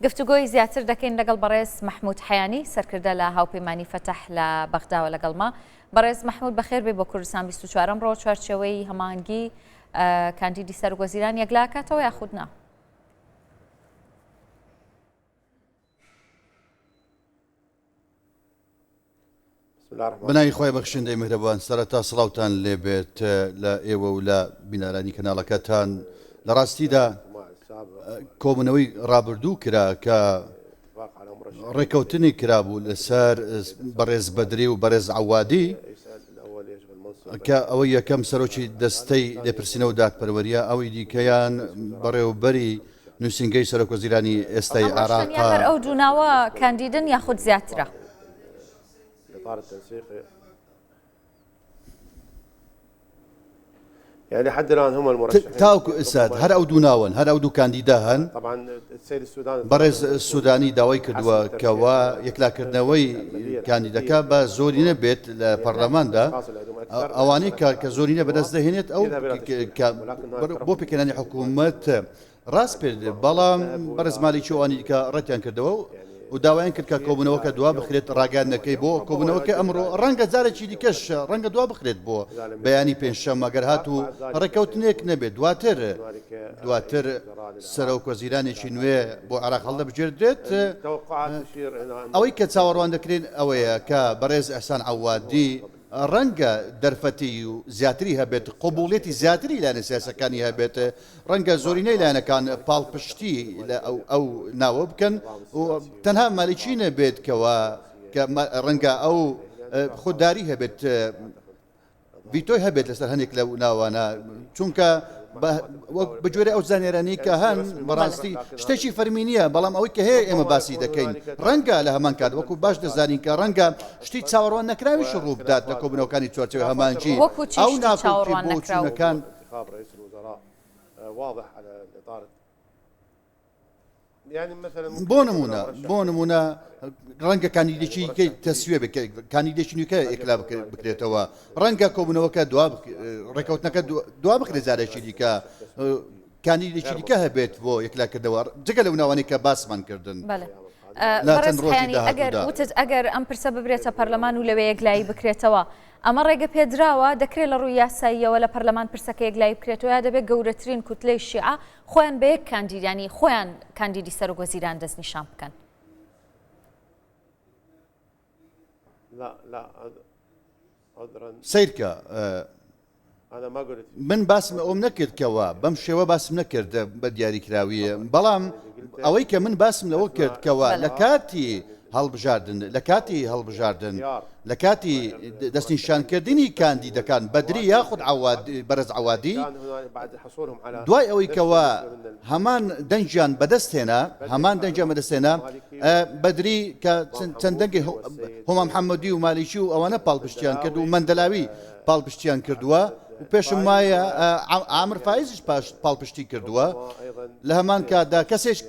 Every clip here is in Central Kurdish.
گفتوگۆی زیاتر دەکەین لەگەڵ بەڕێز محمود حەیانی سەرکردە لە هاوپەیمانی فەتەح لە بەغداوە لەگەڵما. بەڕێز محمود بەخێر بێ بۆ کوردستان 24 ڕۆ چوارچێوەی هەماهەنگی کاندیدی سەرۆکوەزیران یەکلا کاتەوە یاخود نا؟ بنای خۆی بەخشندەی میهرەبان سەرەتا سڵاوتان لێبێت لە ئێوە و لە بینارانی کەناڵەکەتان. لە ڕاستیدا کۆبوونەوەی ڕابردوو کرا کە ڕێکەوتنی کرابوو لەسەر بەڕێز بەدری و بەڕێز عەوادی کە ئەوەی یەکەم سەرۆکی دەستەی لێپرسینە و دادپەروەریە، ئەوەی دیکەیان بەڕێوەبەری نووسینگەی سەرۆکوەزیرانی ئێستای عێراقا. ئەو دووناوە کاندیدن یاخود زیاترە؟ يعني حد الآن هم المرشحين. تاوكو إساد هر أو دوناون هر أو دو كانديداهن. طبعا السيد السوداني برز السوداني داوي كدوا كوا يكلا كردنوي كانديدا كا زورينا بيت البرلمان دا أواني كزورينا بدرس دهنيت أو بو بكناني حكومة راس بيد بلام برز مالي شو أني كرتيان كدوا وداوين كرد كوبنوكا دوا بخريت راجعنا كيبو كوبنوكا أمره رنجة زارة شيء ديكش رنجة دوا بخريت بو بياني بينشام مگر هاتو ركوتنيك نبي دواتر سروك وزيراني شنوي بو عراق الله بجردت أوي كتصورون ذكرين أوي كبرز إحسان عوادي رنجة درفتي زياتري هبت قبولتي زياتري لأن سياسة كان هبت رنجة زوريني لأن كان بالبشتي أو ناوب كان وتنها مالكين بيت كوا رنجة أو خداري هبت بيتوي هبت لسر هنيك لو ناوانا چونك بجوری ئەو زانێرانی کە هەن بەڕاستی شتێکی فەرمینیە، بەڵام ئەوەی کە هەیە ئێمە باسی دەکەین ڕەنگە لە هەمان کات وەکو باش دەزانین کە ڕەنگە شتی چاوەڕوان نەکراویش ڕوو بدات لە کۆبنەوەکانی چوارچێوەی هەمانجی ئەو ناکۆکی بۆ چوونەکان بۆ نمونە ڕەنگە کاندیدێکی تەسویە کاندیدێکی نوێکە ئێکلا بکرێتەوە، ڕەنگە کۆبوونەوەکە ڕێکەوتنەکە دوا بکرێت زارێکی دیکە کاندیدێکی دیکە هەبێت بۆ یەکلاکردەوە جگە لەو ناوانەی کە باسمان کردن. ئەگەر ئەم پرسە ببرێتە پەرلەمان و لەوێ یەکلایی بکرێتەوە، ئەمە ڕێگە پێدراوە دەکرێت لە ڕووی یاساییەوە لە پەرلەمان پرسەکە یەکلایی بکرێتەوە یا دەبێت گەورەترین کوتلەی شیعە خۆیان بە یەک کاندیدانی خۆیان کاندیدی سەرۆکوەزیران دەستنیشان بکەن؟ سیرکە من باسم ئەوم نەکردکەوە بەم شێوە باسم نەکرد بە دیاریکراویە، بەڵام ئەوەی کە من باسم لەوە کردکەوە لە کاتی هەڵبژاردن لە کاتی دەستنیشانکردنی کاندیدەکان بەدری یاخود بەرز عەوادی دوای ئەوەی کەوە هەمان دەنجیان بەدەستهێنا بەدری کە چەند دەنگی هۆما محەممەدی و مالیکی و ئەوانە پاڵپشتیان کرد و مەندەلاوی پاڵپشتیان کردووە و پێشم وایە عامر فایزش پاڵپشتی کردووە لە هەمان کاتدا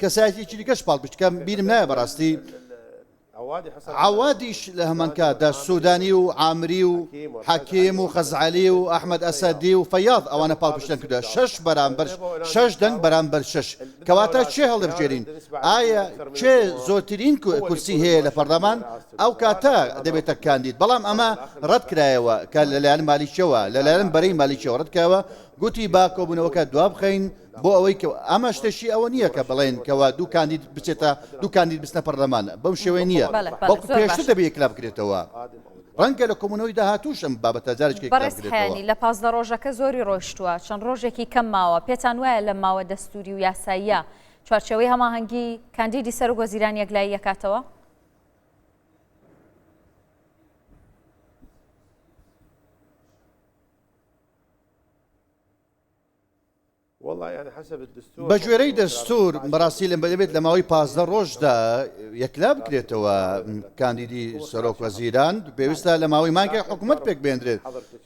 کەسایەتێکی دیکەش پاڵپشتکەم بیرم نایە بەڕاستی عەوادیش لە هەمان کاتدا سوودانی و عامری و حەکیم و خەزعەلی و ئەحمەد ئەسەدی و فەیاض ئەوانە پاڵپشتیان کردووە 6 دەنگ بەرامبەر 6 کەواتە چێ هەڵدەبژێرین؟ ئایا چێ زۆرترین کورسی هەیە لە پەرلەمان؟ ئەو کاتە دەبێتە کاندید، بەڵام ئەمە ڕەت کرایەوە کە لەلایەن مالیکیەوە لەلایەن بەرەی مالیکیەوە ڕەت کراوە، گوتی با کۆبوونەوەکە دوا بخەین بۆ ئەوەی ئەمە شتێکی ئەوە نییە کە بڵێن کەوا دوو کاندید بچێتە دوو کاندید بستنە پەرلەمان، بەو شێوەیە نییە، بەڵکو پێشتر دەبێت یەکلا بکرێتەوە. ڕەنگە لە کۆبوونەوەی داهاتووشم بابەتە جارێکی بەڕێز حەیانی لە 15 ڕۆژەکە زۆری ڕۆیشتووە، چەند ڕۆژێکی کەم ماوە، پێتان وایە لە ماوە دەستوری و یاساییە چوارچێوەی هەماهەنگی کاندیدی سەرۆکوەزیران یەکلایی یەکاتەوە؟ بە گوێرەی دەستور بەڕاستی لەم دەبێت لە ماوەی 15 ڕۆژدا یەکلا بکرێتەوە کاندیدی سەرۆک وەزیران پێویستە لە ماوەی مانگای حکوومەت پێک بێنرێت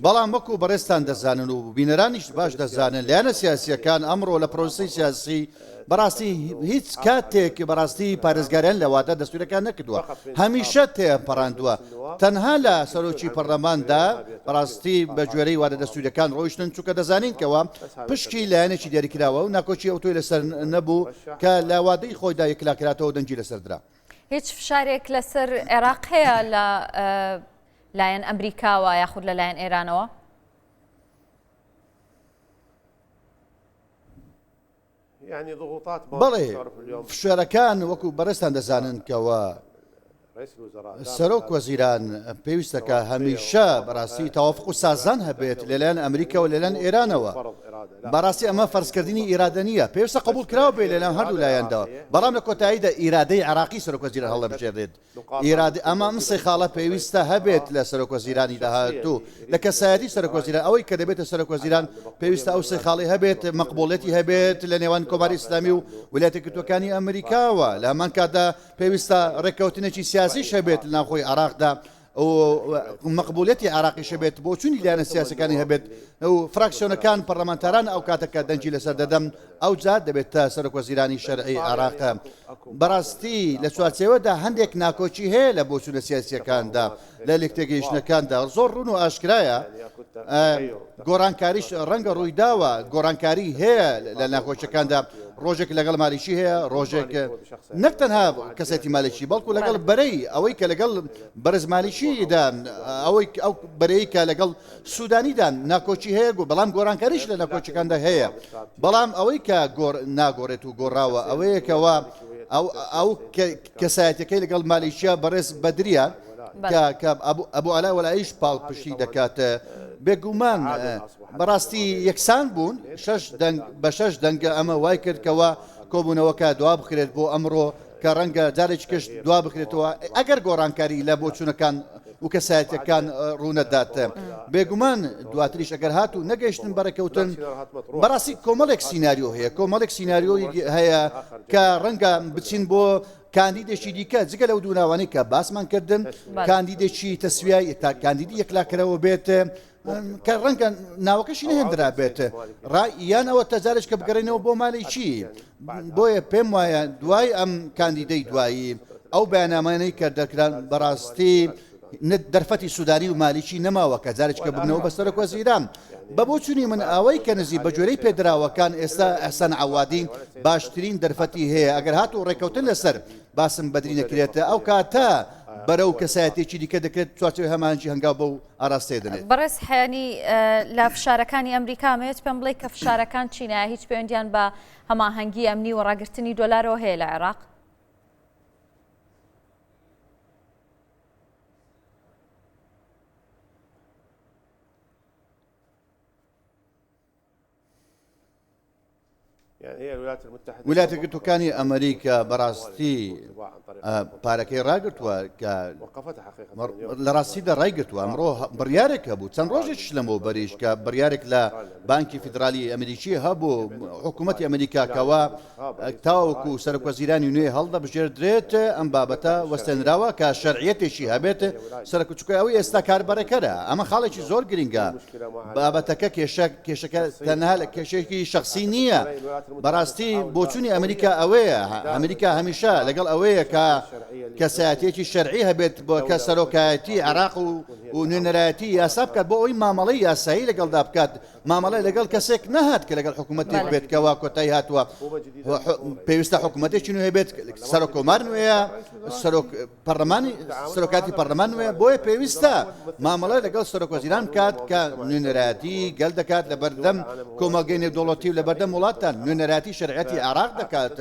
بەڵام وەکو بەڕێستان دەزانن و بینەرانیش باش دەزانن لایەنە سیاسیەکان ئەمڕۆ لە پرۆسی سیاسی بەڕاستی هیچ کاتێک بەڕاستی پارێزگاریان لەواتە دەستورەکان نەکردووە هەمیشە تێپەڕاندووە تەنها لە سەرۆکی پەرلەماندا بەڕاستی بە گوێرەی وادە دەستوریەکان ڕۆیشتن چووکە دەزانینکەوە پشکی لایەنێکی دیاریکراوە و ناکۆچی ئەوتۆی لەسەر نەبوو کە لە وادەی خۆیدا یەکلاکراتەوە دەنجی لەسەردرا هیچ فشارێک لەسەر عێراق هەیە لە لایەن ئەمریکاوە یاخود لەلایەن ئێرانەوە؟ بەڵێ فشارەکان وەکو بەڕێستان دەزانن کەوە سەرۆک وەزیران پێویستەکە هەمیشە بەڕاستی تەوافق و سازان هەبێت لەلایەن ئەمریکا و لەلایەن ئێرانەوە بەڕاستی ئەمە فەرزکردنی ئیرادە نییە پێویستە قبول کراوە بێ لەلایەن هەردوو لایەندەوە بەڵام لە کۆتاییدا ئیرادەی عراقی سەرۆک وەزیران هەڵەبژێڕێت ئەمە ئەم خاڵە پێویستە هەبێت لە سەرۆک وەزیرانی داهاتوو لە کەسایەتی سەرۆک وەزیران ئەوەی کە دەبێتە سەرۆک وەزیران پێویستە ئەو سێ خاڵی هەبێت مەقبوڵێتی هەبێت لە نێوان کۆماری ئیسلامی و ویلایەتە یەکگرتووەکانی ئەمریکاوە لە هەمان کاتدا پێویستە ڕێککەوتنێکی سیاسیش هەبێت لە ناوخۆی عراقدا مەقبوڵێتی عراقی شەبێت بۆ چوونی لایەنە سیاسەکانی هەبێت و فراکسیۆنەکان پەرلەمانتاران ئەو کاتەکە دەنجی لەسەر دەدەم ئەو جات دەبێت تا سەرۆک وەزیرانی شەرعی عراق بەڕاستی لە چوارچێوەدا هەندێک ناکۆچی هەیە لە بۆ چوونە سیاسیەکاندا لە لێکتێگەیشتنەکاندا زۆر ڕوون و ئاشکرایە گۆڕانکاریش ڕەنگە ڕوویداوە گۆڕانکاری هەیە لە ناکۆچەکاندا ڕۆژێک لەگەڵ مالیشی هەیە ڕۆژێک نەک تەنها کەسێتی مالیشی بەڵکو لەگەڵ بەرەی ئەوەی کە لەگەڵ بەرز مالیشیدا ئەوەی ئەو بەرەی کە لەگەڵ سوودانیدان ناکۆچی هەیە بەڵام گۆڕانکاریش لە ناکۆچەکاندا هەیە بەڵام ئەوەی کە ناگۆڕێت و گۆڕاوە ئەوەیەکەوە ئەو کەسایەتەکەی لەگەڵ مالیشیا بەڕێز بەدریە کە ئەبوو عەلا وەلاییش پاڵ پشتی دەکات بێگومان بەڕاستی یەکسان بوون بە شەش دەنگە ئەمە وای کردکەوە کۆبوونەوەکە دوا بخرێت بۆ ئەمڕۆ کە ڕەنگە جارێک کەشت دوا بکرێتەوە ئەگەر گۆڕانکاری لە بۆچوونەکان و کەسایەتەکان ڕوونەدات بێگومان دواتریش ئەگەر هات و نەگەیشتن بەڕێکەوتن بەڕاستی کۆمەڵێک سیناریۆ هەیە کۆمەڵێک سیناریۆی هەیە کە ڕەنگە بچین بۆ کاندیدێکی دیکە جگە لەو دووناوانەی کە باسمان کردن کاندیدێکی تەسویای تا کاندیدی یەکلاکەرەوە بێت کە ڕەنگە ناوەکەشی نەهێنرا بێت یان ئەوە تەجارش کە بگەڕێنەوە بۆ مالی چی بۆیە پێم وایە دوای ئەم کاندیدەی دوایی ئەو بەیاننامانەی کە دەکران بەڕاستی دەرفەتی سوودانی و مالیکی نەماوە کە جارێک کە ببنەوە بە سەرۆک وەزیران بە بۆ چوونی من ئەوەی کە نزی بە جۆرەی پێدراوەکان ئێستا ئەحسان عەوادی باشترین دەرفەتی هەیە ئەگەر هات و ڕێکەوتن لەسەر باسم بەدری نەکرێتە ئەو کاتە بەرە و کەسایەتێکی دیکە دەکرێت چوارچێوەی هەمانجی هەنگاو بە و ئاراستێ دەنێت بەڕێز حەیانی لە فشارەکانی ئەمریکامەوێت پێم بڵێ کە فشارەکان چینە هیچ پەیوەندیان بە هەماهەنگی ئەمنی و ڕاگررتنی دۆلارەوە هەیە لە عێراق ویلایەتە یەکگرتووەکانی ئەمریکا بەڕاستی پارەکەی ڕاگرتووە کە لە ڕاستیدا ڕایگرتووە ئەمڕۆ بڕیارێک هەبوو چەند ڕۆژێک لەمەوە بەریش کە بڕیارێک لە بانکی فیدرالی ئەمریکی هەبوو حکوومەتی ئەمریکاکەوە تاوەکو سەرۆکوەزیرانی نوێ هەڵدەبژێردرێت ئەم بابەتە وەستێنراوە کە شەرعیەتێکی هەبێت سەرکوچکە ئەوەی ئێستا کاربەرەکەرە ئەمە خاڵێکی زۆر گرنگە بابەتەکە کێشەکە تەنها لە کێشێکی شخصی نییە بەڕاستی بۆچوونی ئەمریکا ئەوەیە ئەمریکا هەمیشە لەگەڵ ئەوەیە کە کەسایەتێکی شەرعی هەبێت بۆ کە سەرۆکایەتی عێراق و نوێنەرایەتی یاسا بکات بۆ ئەوەی مامەڵەی یاسایی لەگەڵدا بکات مامەڵەی لەگەڵ کەسێک نەهات کە لەگەڵ حکوومەتێک بێت کەوا کۆتایی هاتووە پێویستە حکوومەتێکی نوێ بێت سەرۆک کۆمار نوێیە سەرۆکاتی پەرلەمان نوێ بۆیە پێویستە مامەڵەی لەگەڵ سەرۆکوەزیران بکات کە نوێنەرایەتی گەل دەکات لە بەردەم کۆمەلگەی نێودەوڵەتی و لە بەردەم وڵاتان نوێنەرایەتی شەرعەتی عێراق دەکات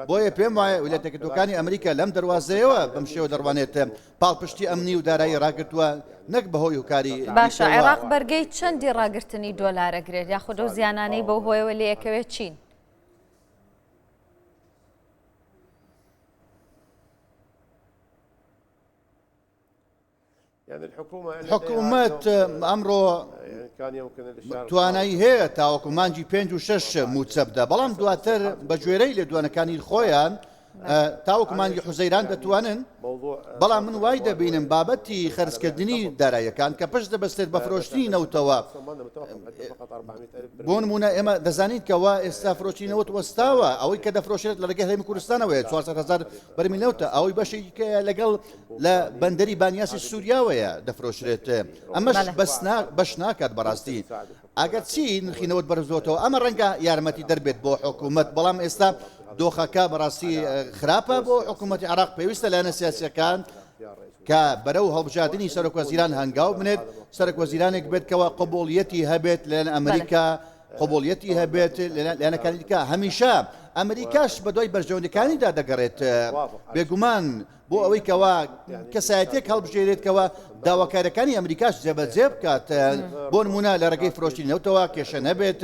بۆیە پێم وایە ویلایەتە یەکگرتووەکانی ئەمریکا لەم دەواازەیەوە بەم شێوە دەڕوانێت پاڵپشتی ئەمنی و دارایی ڕاگرتووە نەک بەهۆی هوکاری باشە عێراق بەرگەی چەندی ڕاگررتنی دۆلارەگرێت یاخود ئەو زیانانەی بەو هۆیەوە لەیەکەوێت چین حکوومەت ئەمڕۆ توانایی هەیە تاوەکو مانجی 5 و 6 موچەبدا بەڵام دواتر بە گوێرەی لێدوانەکانی خۆیان تاوەکمانی حوزەیران دەتوانن بەڵام من وای دەبینم بابەتی خەرجکردنی داراییەکان کە پشت دەبەستێت بە فرۆشتنی نەوتەوە بۆ نمونە ئێمە دەزانین کەوا ئێستا فرۆشتنی نەوت وەستاوە ئەوەی کە دەفرۆشێت لە ڕێگەی هەرێمی کوردستانەوەیە 400,000 بەرمیل نەوتە ئەوەی بەشێکی لەگەڵ لە بەندەری بانیاسی سووریاوەیە دەفرۆشرێت ئەمەش بەش ناکات بەڕاستی ئەگەر چی نرخینەوەت بەرزۆتەوە ئەمە ڕەنگە یارمەتی دەربێت بۆ حکوومەت بەڵام ئێستا دۆخەکە بەڕاستی خراپە بۆ حکوومەتی عراق پێویستە لایەنە سیاسیەکان کە بەرەو هەڵبژاردننی سەرۆکوەزیران هەنگاو بنێت سەرۆکوەزیرانێک بێت کەەوە قبوڵیەتی هەبێت لەن ئەمریکا قبوڵیەتی هەبێت لایەنەکانی دیکە هەمیشە ئەمریکاش بە دوای بەرژەوندەکانیدا دەگەڕێت بێگومان بۆ ئەوەی کەوا کەسایەتێک هەڵبژێرێتکەوە داواکارەکانی ئەمریکاش جێبەجێ بکات بۆ نمونە لە ڕێگەی فرۆشتی نەوتەوە کێشە نەبێت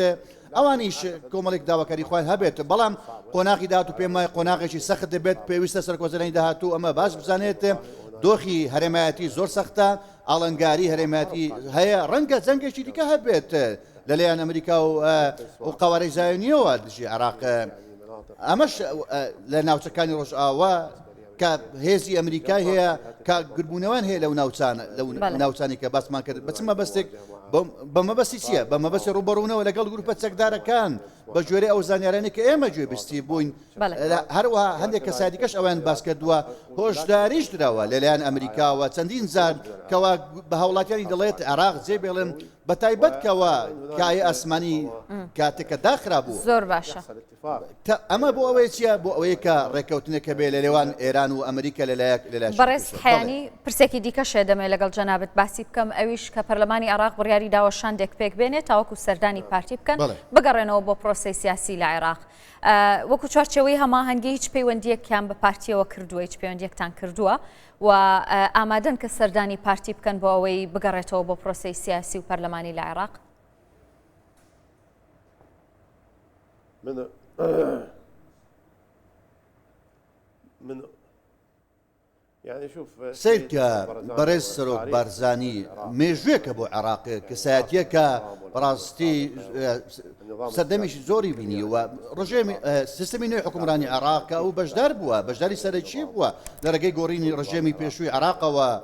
ئەوانیش کۆمەڵێک داواکاری خۆیان هەبێت بەڵام قۆناغی داهات و پێم وایە قۆناغێکی سەخت دەبێت پێویستە سەرکۆزەرانی داهاتوو ئەمە باش بزانێت دۆخی هەرێمایەتی زۆر سەختە ئاڵنگاری هەرێمایەتی هەیە ڕەنگە جەنگێکی دیکە هەبێت لەلایەن ئەمریکا و قەوارەی زایۆنیەوە دژی عراق ئەمەش لە ناوچەکانی ڕۆژئاوا کە هێزی ئەمریکای هەیە کە گربوونەوەیان هەیە لەو ناوچانی کە باسمان کرد بچمە بەستێک بە مەبەستی چییە؟ بە مەبەستی ڕوبەڕوونەوە لەگەڵ گروپە چەکدارەکان بە ژێرە ئەو زانیارانی کە ئێمە گوێبستی بووین هەروەها هەندێک کەسادیکەش ئەویان باس کردووە هۆشداریش درراوە لەلایەن ئەمریکاوە چەندین زار کەوا بە هاوڵاتیانی دەڵێت عراق جێ بێڵم بە تایبەتکەوە کای ئاسمانی کاتێکە داخرا بوو زۆر باشە ئەمە بۆ ئەوەی چیە بۆ ئەوەی کە ڕێکەوتنێکە بێ لە لێوان ئێران و ئەمریکا لەلایەک بەڕێز حیانی پرسێکی دیکە شێدەمێ لەگەڵ جەنابەت باسی بکەم ئەویش کە پەرلەمانی عراق بڕیاری داوە شاندێک پێک بێنێت تاوەکو سەردانی پارتی بکەن بگەڕێنەوە بۆ پرۆسەی سیاسی لە عێراق وەکو چوارچێوەی هەماهەنگی هیچ پەیوەندیەکیان بە پارتیەوە کردووە هیچ پەیوەندیەکتان کردووە و ئامادەن کە سەردانی پارتی بکەن بۆ ئەوەی بگەڕێتەوە بۆ پرۆسەی سیاسی و پەرلەمانی لە عێراق من يعني شوف سيركا برز سروك بارزاني ميجوكا بو عراق كساتيكا براستي سردمش زوري بيني ورجيم سيستمي نوع حكمراني عراق او بجدار بوا بجداري سرجي بوا لرجي غوريني رجيمي بيشوي عراق و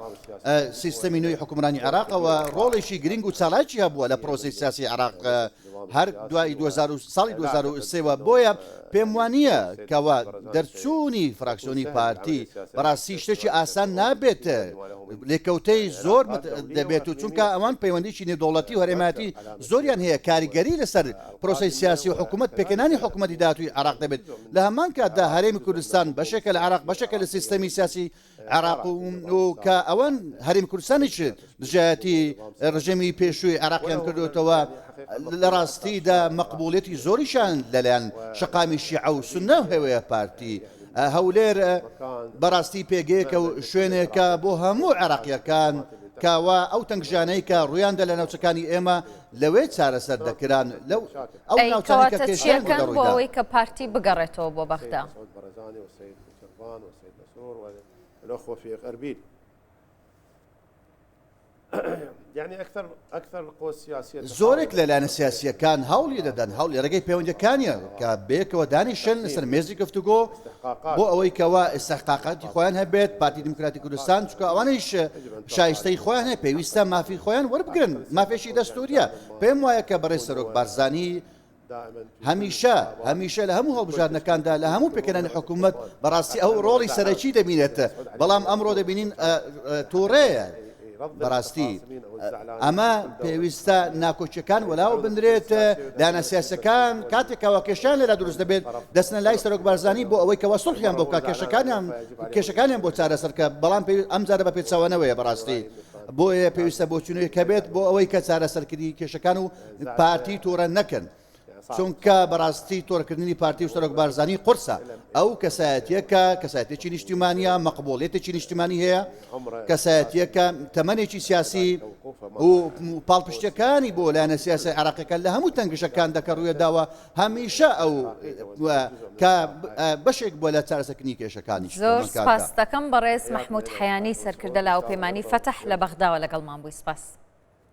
سيستمي نوع حكمراني عراق ورولي شي جرينجو تسالاجي بوا لبروسيس سياسي عراق هر دوای 2000 ساڵی 2023 بۆیە پێم وانە کەوا دەرچوونی فراکسیۆنی پارتی بەڕاستی شتێکی ئاسان نابێت لێکەوتەی زۆر دەبێت و چونکە ئەوان پەیوەندیی نێودەوڵەتی و هەرێمەتی زۆریان هەیە کاریگەری لەسەر پرۆسەی سیاسی و حکوومەت پێکەنانی حکوومەتی داهاتووی عراق دەبێت لە هەمان کاتدا هەرێمی کوردستان بەشێکە لە عراق بەشێکە لە سیستەمی سیاسی عراق و کە ئەوان هەرێمی کوردستانیش دژایەتی ڕژێمی پێشووی عراقیان کردوتەوە لە ڕاستیدا مەقبوڵێتی زۆریشان لەلایەن شەقامی شیعە و سونە هەوەیە پارتی هەولێر بەڕاستی پێگەیەکە و شوێنێکە بۆ هەموو عێراقیەکان کاوا ئەو تەنگژانەی کە ڕوویاندا لە ناوچەکانی ئێمە لەوێ چارەسەر دەکران لەو ئەو ناوچانەکە کێشیەکان بۆ ئەوەی کە پارتی بگەڕێتەوە بۆ بەغدا الأخوة في أربيل يعني أكثر القوى السياسية زورك لەلایەنە سیاسیەکان هەوڵی دەدەن هەوڵی ڕێگەی پەیوەندیەکانیە کە بەیەکەوە دانیشن لەسەر مێزی گفتوگۆ بۆ ئەوەی کەوا ئستحقاقاتی خۆیان هەبێت پارتی دموکراتی کوردستان چونکە ئەوانەیش شایستەی خۆیان هەیە پێویستە مافی خۆیان وەربگرن مافێشی دەستوریە پێم وایە کە بەڕێز سەرۆک بارزانی هەمیشە لە هەموو هەڵبژاردنەکاندا لە هەموو پێکەنانی حکوومەت بەڕاستی ئەو ڕۆڵی سەرەکی دەبینێت بەڵام ئەمڕۆ دەبینین تووڕەیە بەڕاستی ئەمە پێویستە ناکۆچیەکان وەلاو بندرێت لایەنە سیاسەکان کاتێکەوە کێشیان لێرا دروست دەبێت دەستنە لای سەرۆک بارزانی بۆ ئەوەی کەوا سڵحیان بۆ بکات کێشەکانیان بۆ چارەسەرکە بەڵام ئەمجارە بە پێچەوەنەوەیە بەڕاستی بۆیە پێویستە بۆ چونەیەکە بێت بۆ ئەوەی کە چارەسەرکردی کێشەکان و پارتی تۆڕە نەکەن چونکە بەڕاستی تۆڕکردنی پارتی و سەرۆک بارزانی قورسە ئەو کەسایەتیەکە کەسایەتێکی نیشتیمانیە مەقبوڵێتێکی نیشتیمانی هەیە کەسایەتیەکە تەمەنێکی سیاسی و پاڵپشتەکانی بۆ لایەنە سیاسی عێراقیەکان لە هەموو تەنگشەکان دەکە ڕوویە داوە هەمیشە ئەو کە بەشێک بۆ لە چارەسەرکردنی کێشەکانی زۆر سپاس دەکەم بەڕێز مەحموود حەیانی سەرکردە لاوپەیمانی فەتەح لە بەغداوە لەگەڵمان بووی سپاس